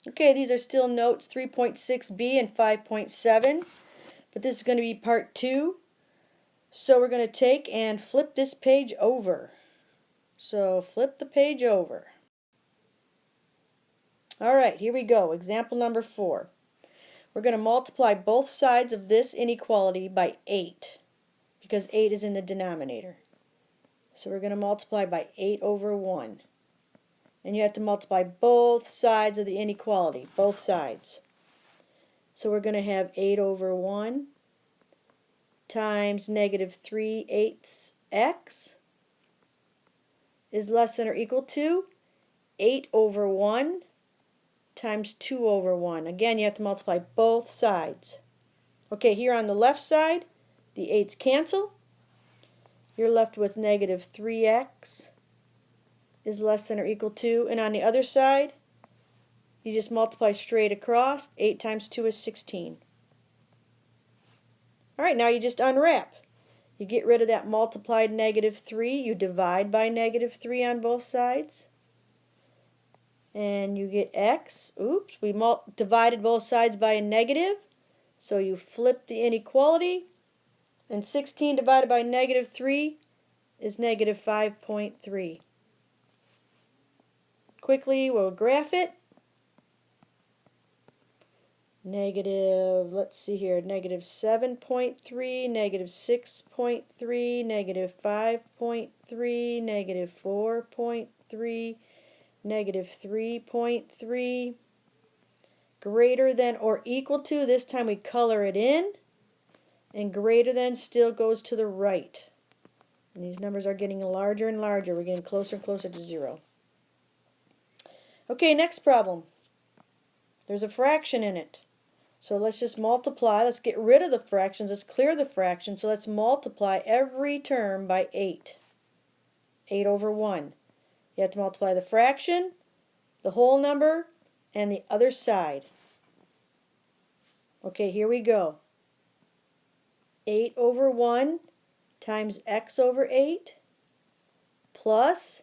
Okay, these are still notes 3.6b and 5.7, but this is going to be part 2. So we're going to take and flip this page over. So flip the page over. Alright, here we go. Example number 4. We're going to multiply both sides of this inequality by 8, because 8 is in the denominator. So we're going to multiply by 8 over 1. And you have to multiply both sides of the inequality, both sides. So we're going to have 8 over 1 times negative 3/8 x is less than or equal to 8 over 1 times 2 over 1. Again, you have to multiply both sides. Okay, here on the left side, the 8's cancel. You're left with negative 3x is less than or equal to, and on the other side, you just multiply straight across. 8 times 2 is 16. Alright, now you just unwrap. You get rid of that multiplied negative 3. You divide by negative 3 on both sides. And you get x. Oops, we divided both sides by a negative. So you flip the inequality. And 16 divided by negative 3 is negative 5.3. Quickly, we'll graph it. Negative, let's see here, negative 7.3, negative 6.3, negative 5.3, negative 4.3, negative 3.3, greater than or equal to, this time we color it in, and greater than still goes to the right. And these numbers are getting larger and larger. We're getting closer and closer to 0. Okay, next problem. There's a fraction in it. So let's just multiply. Let's get rid of the fractions. Let's clear the fraction. So let's multiply every term by 8. 8 over 1. You have to multiply the fraction, the whole number, and the other side. Okay, here we go. 8 over 1 times x over 8 plus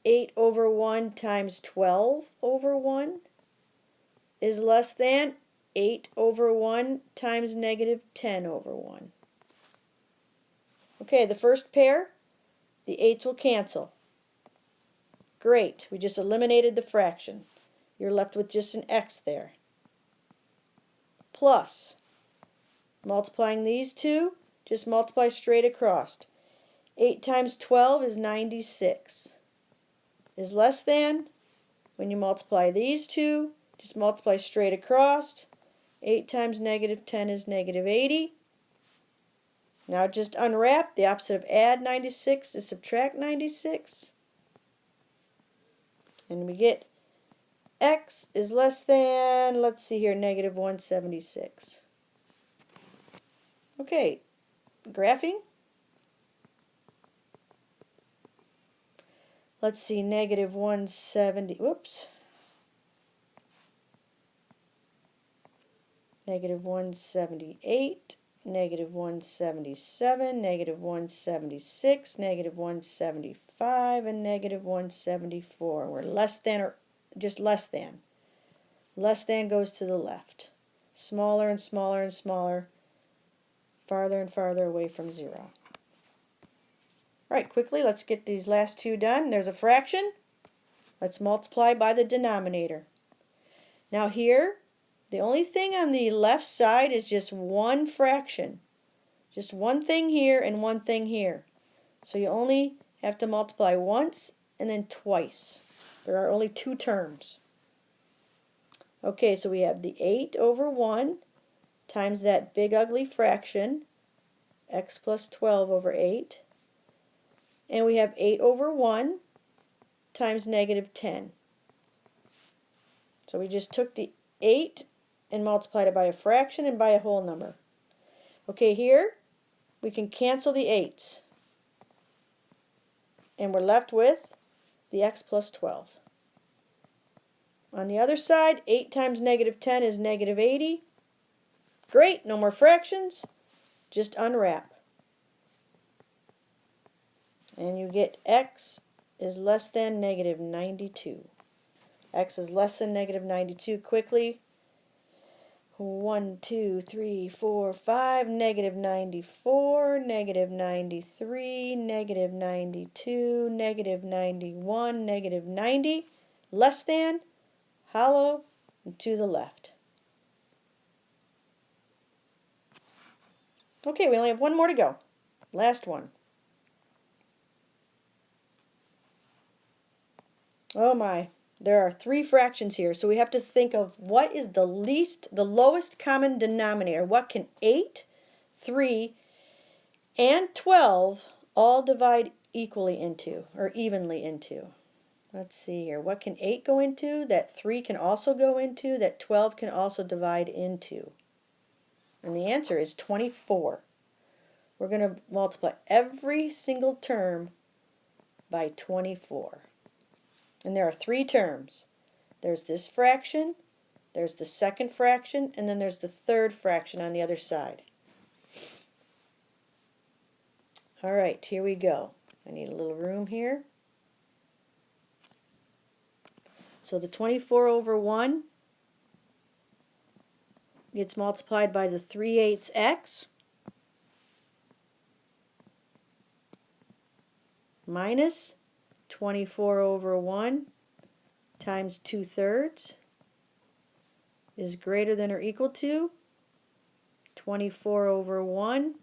8 over 1 times 12 over 1 is less than 8 over 1 times negative 10 over 1. Okay, the first pair, the 8's will cancel. Great, we just eliminated the fraction. You're left with just an x there. Plus, multiplying these two, just multiply straight across. 8 times 12 is 96. Is less than, when you multiply these two, just multiply straight across. 8 times negative 10 is negative 80. Now just unwrap. The opposite of add 96 is subtract 96. And we get x is less than, let's see here, negative 176. Okay, graphing. Let's see, negative 170, whoops. Negative 178, negative 177, negative 176, negative 175, and negative 174. We're less than or just less than. Less than goes to the left. Smaller and smaller and smaller, farther and farther away from 0. Alright, quickly, let's get these last two done. There's a fraction. Let's multiply by the denominator. Now here, the only thing on the left side is just one fraction. Just one thing here and one thing here. So you only have to multiply once and then twice. There are only two terms. Okay, so we have the 8 over 1 times that big ugly fraction, x plus 12 over 8. And we have 8 over 1 times negative 10. So we just took the 8 and multiplied it by a fraction and by a whole number. Okay, here we can cancel the 8's. And we're left with the x plus 12. On the other side, 8 times negative 10 is negative 80. Great, no more fractions. Just unwrap. And you get x is less than negative 92. X is less than negative 92. Quickly. 1, 2, 3, 4, 5, negative 94, negative 93, negative 92, negative 91, negative 90, less than, hollow, and to the left. Okay, we only have one more to go. Last one. Oh my, there are 3 fractions here, so we have to think of what is the lowest common denominator. What can 8, 3, and 12 all divide equally into, or evenly into? Let's see here. What can 8 go into? That 3 can also go into, that 12 can also divide into. And the answer is 24. We're going to multiply every single term by 24. And there are 3 terms. There's this fraction, there's the second fraction, and then there's the third fraction on the other side. All right, here we go. I need a little room here. So the 24 over 1 gets multiplied by the 3/8 x minus 24 over 1 times 2/3 is greater than or equal to 24 over 1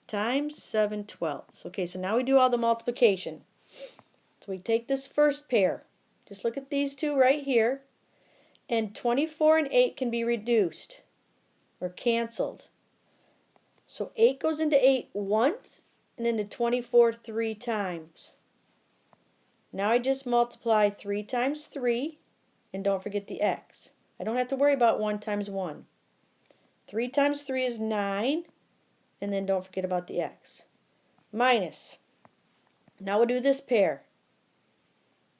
times 7/12. Okay, so now we do all the multiplication. So we take this first pair. Just look at these two right here. And 24 and 8 can be reduced or canceled. So 8 goes into 8 once and into 24 3 times. Now I just multiply 3 times 3, and don't forget the x. I don't have to worry about 1 times 1. 3 times 3 is 9, and then don't forget about the x. Minus. Now we'll do this pair.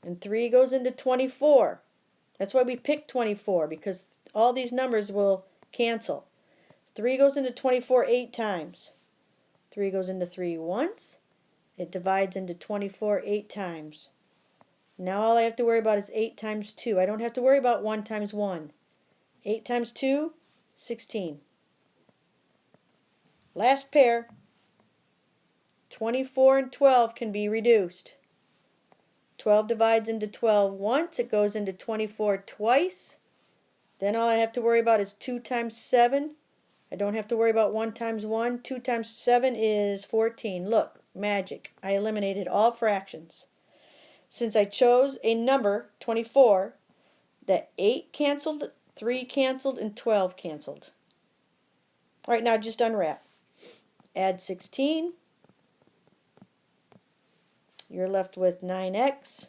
And 3 goes into 24. That's why we picked 24, because all these numbers will cancel. 3 goes into 24 8 times. 3 goes into 3 once. It divides into 24 8 times. Now all I have to worry about is 8 times 2. I don't have to worry about 1 times 1. 8 times 2, 16. Last pair. 24 and 12 can be reduced. 12 divides into 12 once. It goes into 24 twice. Then all I have to worry about is 2 times 7. I don't have to worry about 1 times 1. 2 times 7 is 14. Look, magic. I eliminated all fractions. Since I chose a number, 24, that 8 canceled, 3 canceled, and 12 canceled. All right, now just unwrap. Add 16. You're left with 9x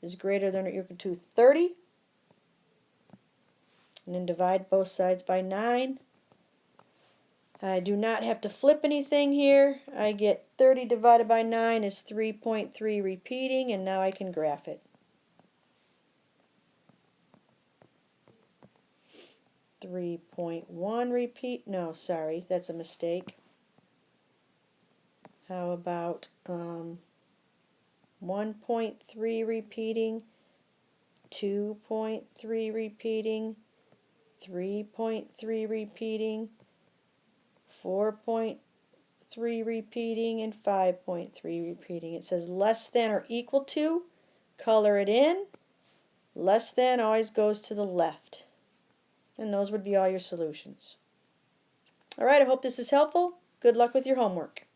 is greater than or equal to 30. And then divide both sides by 9. I do not have to flip anything here. I get 30 divided by 9 is 3.3 repeating, and now I can graph it. 3.1 repeat. No, sorry, that's a mistake. How about 1.3 repeating, 2.3 repeating, 3.3 repeating, 4.3 repeating, and 5.3 repeating. It says less than or equal to. Color it in. Less than always goes to the left. And those would be all your solutions. All right, I hope this is helpful. Good luck with your homework.